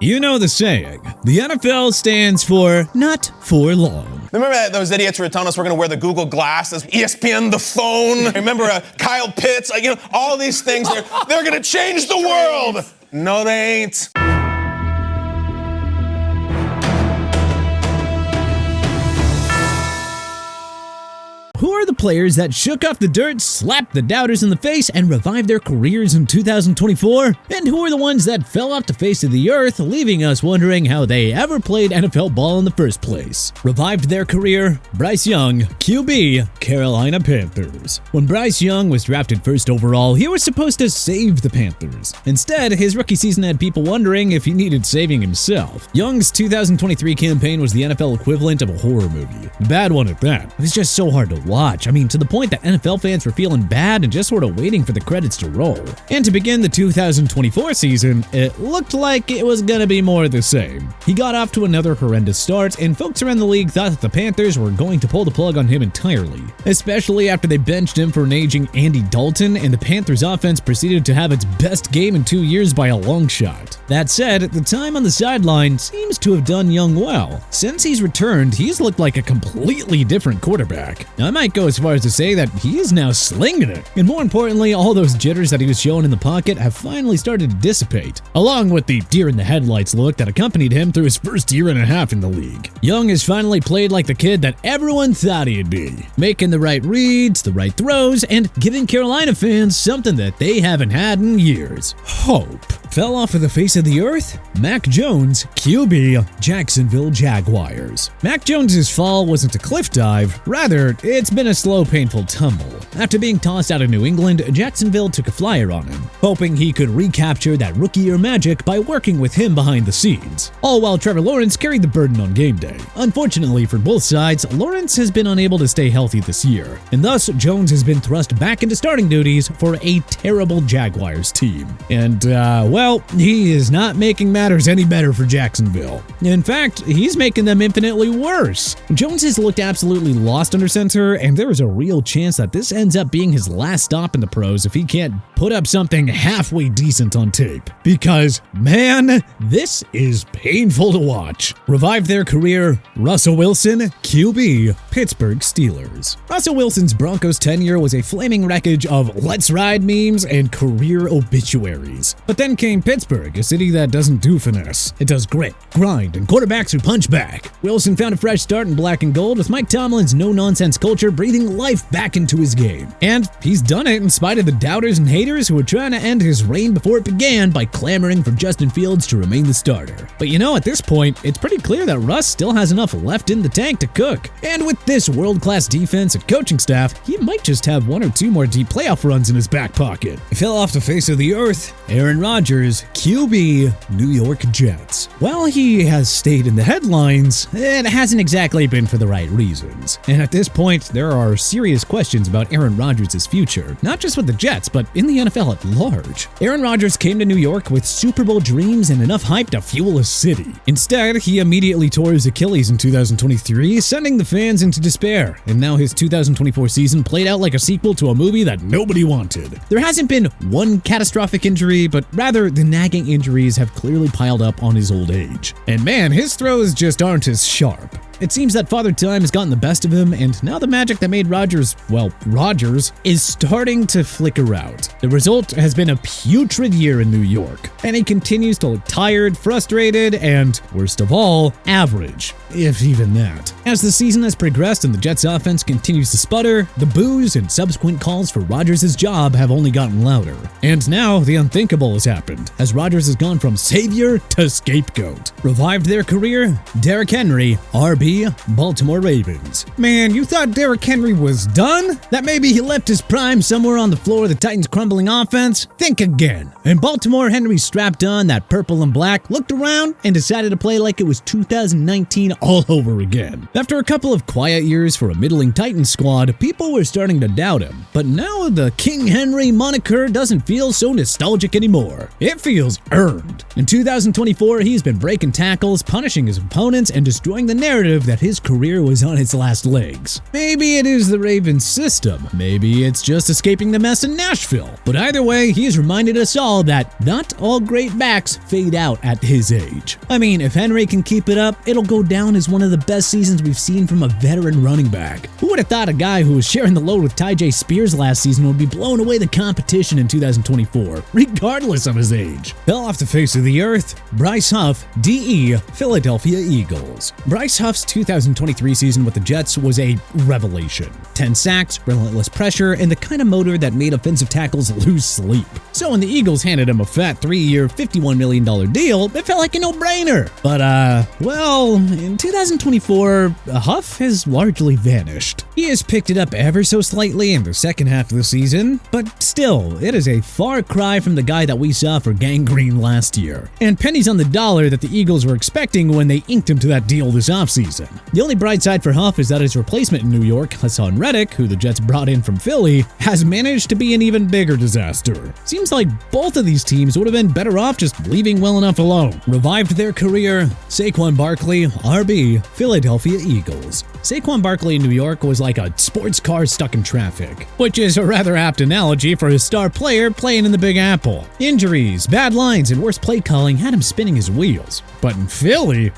You know the saying, the NFL stands for not for long. Remember those idiots were telling us we're going to wear the Google glasses, ESPN, the phone. Remember Kyle Pitts, all these things, they're going to change the world. No, they ain't. Who are the players that shook off the dirt, slapped the doubters in the face, and revived their careers in 2024? And who are the ones that fell off the face of the earth, leaving us wondering how they ever played NFL ball in the first place? Revived their career, Bryce Young, QB, Carolina Panthers. When Bryce Young was drafted first overall, he was supposed to save the Panthers. Instead, his rookie season had people wondering if he needed saving himself. Young's 2023 campaign was the NFL equivalent of a horror movie. A bad one at that. It was just so hard to watch. I mean, to the point that NFL fans were feeling bad and just sort of waiting for the credits to roll. And to begin the 2024 season, it looked like it was gonna be more of the same. He got off to another horrendous start, and folks around the league thought that the Panthers were going to pull the plug on him entirely, especially after they benched him for an aging Andy Dalton, and the Panthers offense proceeded to have its best game in 2 years by a long shot. That said, the time on the sideline seems to have done Young well. Since he's returned, he's looked like a completely different quarterback. Now, I might go as far as to say that he is now slinging it. And more importantly, all those jitters that he was showing in the pocket have finally started to dissipate, along with the deer in the headlights look that accompanied him through his first year and a half in the league. Young has finally played like the kid that everyone thought he'd be, making the right reads, the right throws, and giving Carolina fans something that they haven't had in years: hope. Fell off of the face of the earth? Mac Jones, QB, Jacksonville Jaguars. Mac Jones's fall wasn't a cliff dive, rather, it's been a slow, painful tumble. After being tossed out of New England, Jacksonville took a flyer on him, hoping he could recapture that rookie year magic by working with him behind the scenes, all while Trevor Lawrence carried the burden on game day. Unfortunately for both sides, Lawrence has been unable to stay healthy this year, and thus Jones has been thrust back into starting duties for a terrible Jaguars team. And, well, he is not making matters any better for Jacksonville. In fact, he's making them infinitely worse. Jones has looked absolutely lost under center, and there is a real chance that this ends up being his last stop in the pros if he can't put up something halfway decent on tape. Because, man, this is painful to watch. Revived their career, Russell Wilson, QB, Pittsburgh Steelers. Russell Wilson's Broncos tenure was a flaming wreckage of let's ride memes and career obituaries. But then came Pittsburgh, a city that doesn't do finesse. It does grit, grind, and quarterbacks who punch back. Wilson found a fresh start in black and gold with Mike Tomlin's no-nonsense culture breathing life back into his game. And he's done it in spite of the doubters and haters who were trying to end his reign before it began by clamoring for Justin Fields to remain the starter. But at this point, it's pretty clear that Russ still has enough left in the tank to cook. And with this world-class defense and coaching staff, he might just have one or two more deep playoff runs in his back pocket. He fell off the face of the earth. Aaron Rodgers, QB, New York Jets. While he has stayed in the headlines, it hasn't exactly been for the right reasons. And at this point, there are serious questions about Aaron Rodgers' future, not just with the Jets, but in the NFL at large. Aaron Rodgers came to New York with Super Bowl dreams and enough hype to fuel a city. Instead, he immediately tore his Achilles in 2023, sending the fans into despair, and now his 2024 season played out like a sequel to a movie that nobody wanted. There hasn't been one catastrophic injury, but rather the nagging injuries have clearly piled up on his old age. And man, his throws just aren't as sharp. It seems that Father Time has gotten the best of him, and now the magic that made Rodgers, is starting to flicker out. The result has been a putrid year in New York, and he continues to look tired, frustrated, and, worst of all, average, if even that. As the season has progressed and the Jets' offense continues to sputter, the boos and subsequent calls for Rodgers' job have only gotten louder. And now, the unthinkable has happened, as Rodgers has gone from savior to scapegoat. Revived their career, Derrick Henry, RB, Baltimore Ravens. Man, you thought Derrick Henry was done? That maybe he left his prime somewhere on the floor of the Titans' crumbling offense? Think again. In Baltimore, Henry strapped on that purple and black, looked around, and decided to play like it was 2019 all over again. After a couple of quiet years for a middling Titans squad, people were starting to doubt him. But now the King Henry moniker doesn't feel so nostalgic anymore. It feels earned. In 2024, he's been breaking tackles, punishing his opponents, and destroying the narrative narrative that his career was on its last legs. Maybe it is the Ravens system. Maybe it's just escaping the mess in Nashville. But either way, he has reminded us all that not all great backs fade out at his age. I mean, if Henry can keep it up, it'll go down as one of the best seasons we've seen from a veteran running back. Who would have thought a guy who was sharing the load with Tyjae Spears last season would be blowing away the competition in 2024, regardless of his age? Fell off the face of the earth, Bryce Huff, DE, Philadelphia Eagles. Bryce Huff's 2023 season with the Jets was a revelation. 10 sacks, relentless pressure, and the kind of motor that made offensive tackles lose sleep. So when the Eagles handed him a fat 3-year, $51 million deal, it felt like a no-brainer. But, well, in 2024, Huff has largely vanished. He has picked it up ever so slightly in the second half of the season, but still, it is a far cry from the guy that we saw for gangrene last year, and pennies on the dollar that the Eagles were expecting when they inked him to that deal this offseason. The only bright side for Huff is that his replacement in New York, Hassan Reddick, who the Jets brought in from Philly, has managed to be an even bigger disaster. Seems like both of these teams would have been better off just leaving well enough alone. Revived their career, Saquan Barkley, RB, Philadelphia Eagles. Saquon Barkley in New York was like a sports car stuck in traffic, which is a rather apt analogy for his star player playing in the Big Apple. Injuries, bad lines, and worse play calling had him spinning his wheels. But in Philly,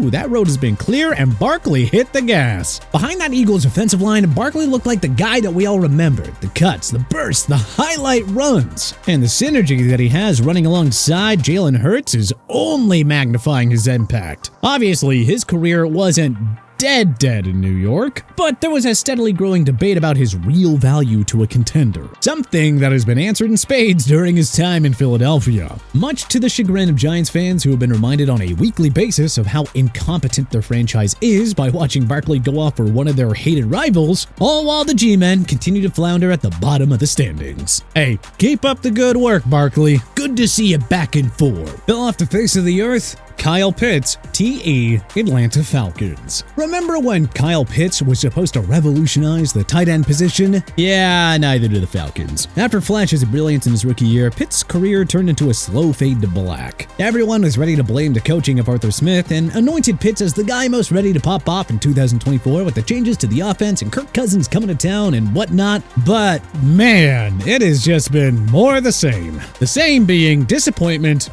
that road has been clear and Barkley hit the gas. Behind that Eagles offensive line, Barkley looked like the guy that we all remembered. The cuts, the bursts, the highlight runs. And the synergy that he has running alongside Jalen Hurts is only magnifying his impact. Obviously, his career wasn't dead in New York, but there was a steadily growing debate about his real value to a contender, something that has been answered in spades during his time in Philadelphia. Much to the chagrin of Giants fans who have been reminded on a weekly basis of how incompetent their franchise is by watching Barkley go off for one of their hated rivals, all while the G-men continue to flounder at the bottom of the standings. Hey, keep up the good work, Barkley. Good to see you back in form. Fell off the face of the earth? Kyle Pitts, TE, Atlanta Falcons. Remember when Kyle Pitts was supposed to revolutionize the tight end position? Yeah, neither do the Falcons. After flashes of brilliance in his rookie year, Pitts' career turned into a slow fade to black. Everyone was ready to blame the coaching of Arthur Smith and anointed Pitts as the guy most ready to pop off in 2024 with the changes to the offense and Kirk Cousins coming to town and whatnot. But man, it has just been more of the same. The same being disappointment,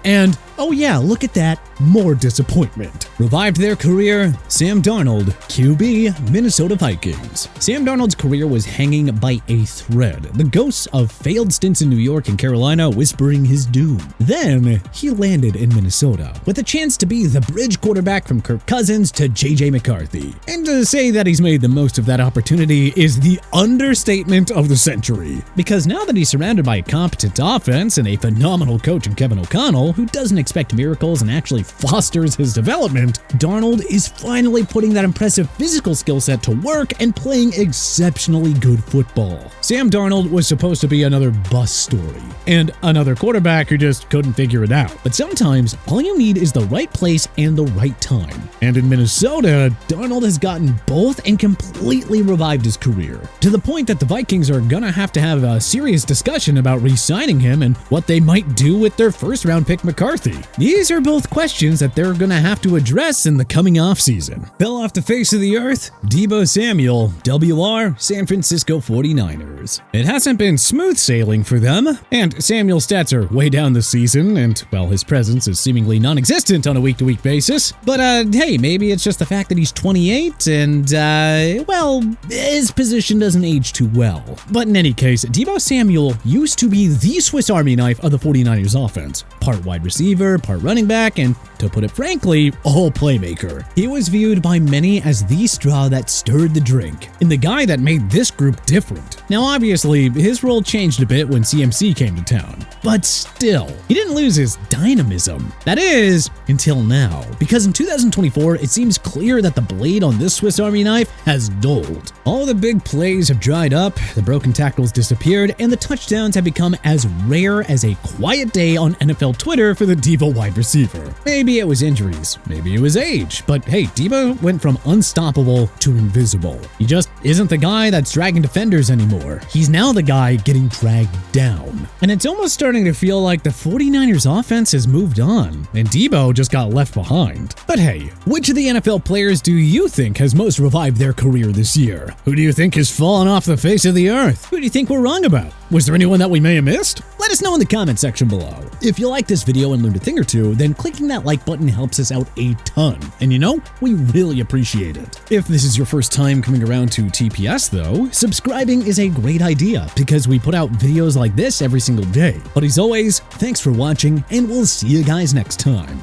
and oh yeah, look at that, more disappointment. Revived their career, Sam Darnold, QB, Minnesota Vikings. Sam Darnold's career was hanging by a thread, the ghosts of failed stints in New York and Carolina whispering his doom. Then he landed in Minnesota with a chance to be the bridge quarterback from Kirk Cousins to JJ McCarthy. And to say that he's made the most of that opportunity is the understatement of the century. Because now that he's surrounded by a competent offense and a phenomenal coach in Kevin O'Connell, who doesn't expect miracles and actually fosters his development, Darnold is finally putting that impressive physical skill set to work and playing exceptionally good football. Sam Darnold was supposed to be another bust story, and another quarterback who just couldn't figure it out. But sometimes, all you need is the right place and the right time. And in Minnesota, Darnold has gotten both and completely revived his career, to the point that the Vikings are gonna have to have a serious discussion about re-signing him and what they might do with their first-round pick McCarthy. These are both questions that they're gonna have to address in the coming offseason. Fell off the face of the earth? Deebo Samuel, WR, San Francisco 49ers. It hasn't been smooth sailing for them, and Samuel's stats are way down this season, and, well, his presence is seemingly non-existent on a week-to-week basis. But, hey, maybe it's just the fact that he's 28 and, well, his position doesn't age too well. But in any case, Deebo Samuel used to be the Swiss Army knife of the 49ers offense. Part wide receiver, part running back, and, to put it frankly, all playmaker. He was viewed by many as the straw that stirred the drink, and the guy that made this group different. Now, obviously, his role changed a bit when CMC came to town, but still, he didn't lose his dynamism. That is, until now, because in 2024, it seems clear that the blade on this Swiss Army knife has dulled. All the big plays have dried up, the broken tackles disappeared, and the touchdowns have become as rare as a quiet day on NFL Twitter for the Deebo wide receiver. Maybe Maybe it was injuries, maybe it was age, but hey, Deebo went from unstoppable to invisible. He just isn't the guy that's dragging defenders anymore. He's now the guy getting dragged down. And it's almost starting to feel like the 49ers offense has moved on, and Deebo just got left behind. But hey, which of the NFL players do you think has most revived their career this year? Who do you think has fallen off the face of the earth? Who do you think we're wrong about? Was there anyone that we may have missed? Let us know in the comment section below. If you like this video and learned a thing or two, then clicking that like button helps us out a ton. And you know, we really appreciate it. If this is your first time coming around to TPS though, subscribing is a great idea because we put out videos like this every single day. But as always, thanks for watching and we'll see you guys next time.